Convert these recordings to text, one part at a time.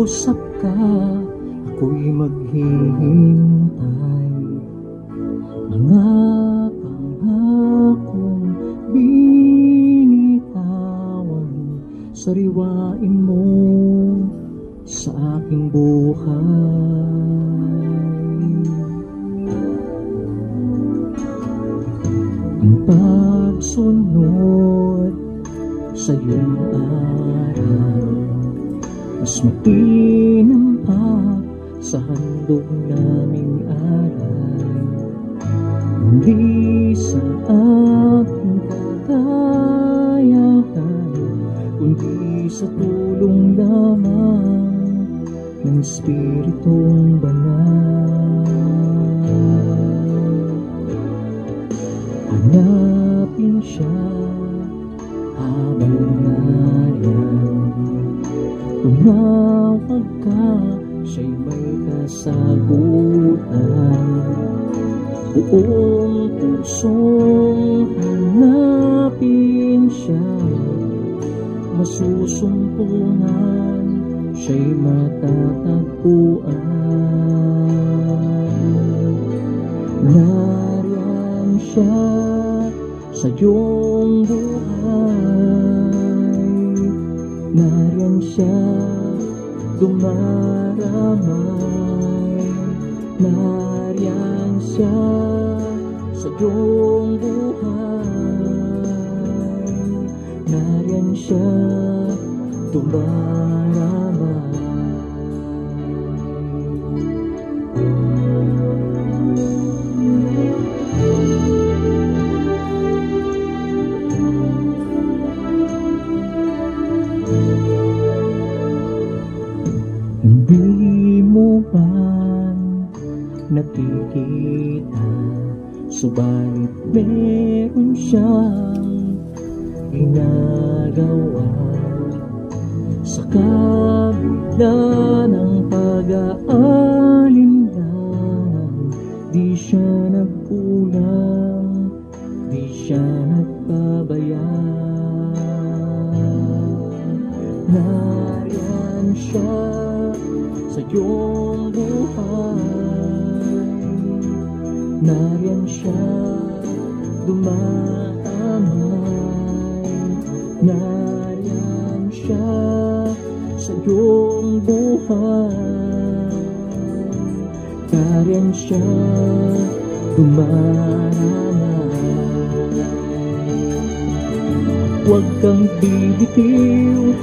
Mag-uusap ka, ako'y maghihintay. Mga pangakong binitawan, sariwain mo sa aking buhay. Ang pagsunod sa iyong aral, mas matinampak sa handog naming aral. Hindi sa aking kakayahan, kundi sa tulong lamang ng Espiritong Banal. Hanapin siya habang nariyan. Tumawag ka, siya'y may kasagutan. Buong pusong hanapin siya, masusumpungan, siya'y matatagpuan. Nariyan siya sa iyong buhay, nariyan siya dumaramay, nariyan siya sa iyong buhay, nariyan siya dumaramay. Hindi mo man nakikita, subalit meron siyang ginagawa. Sa kabila ng pag-aalinlangan, di siya nagkulang, di siya nagpabaya. Nariyan siya sa iyong buhay, nariyan siya dumaamay, nariyan siya sa iyong buhay, nariyan siya dumaramay. Huwag kang bibitiw,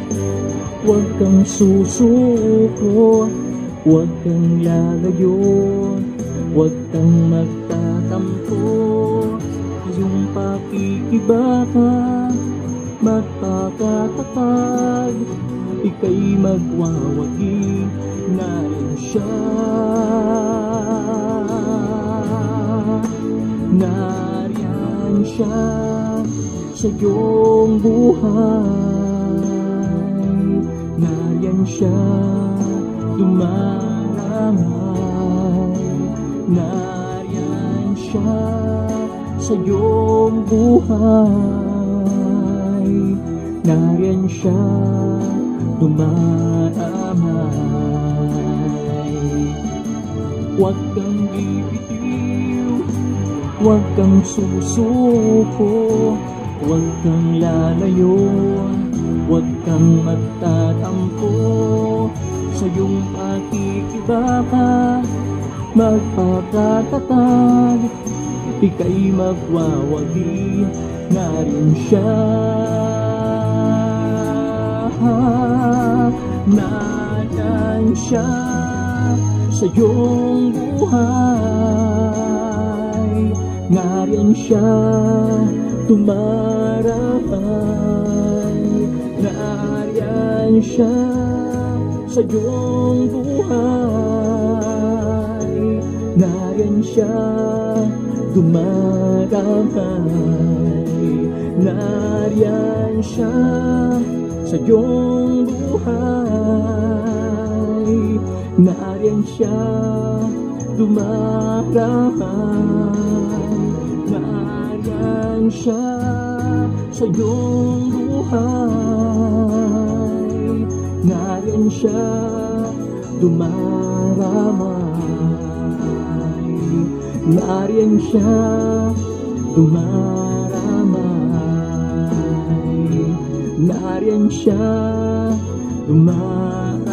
huwag kang susuko, huwag kang lalayo, huwag kang magtatampo. Iyong pakikibaka, magpakatatag, ika'y magwawagi, nariyan siya. Nariyan siya sa iyong buhay, nariyan siya dumaramay, nariyan siya sa iyong buhay, nariyan siya dumaramay. Huwag kang bibitiw, huwag kang susuko, huwag kang lalayo, huwag kang magtatampo. Sa iyong pakikibaka, magpakatatag, ika'y magwawagi, nariyan siya. Nariyan siya sa iyong buhay, nariyan siya tumaramay, nariyan siya sa iyong buhay, nariyan siya dumaramay, nariyan siya sa iyong buhay, nariyan siya dumaramay, nariyan siya sa iyong buhay, nariyan siya dumaramay. Nariyan siya, dumaramay. Nariyan siya, dumaramay.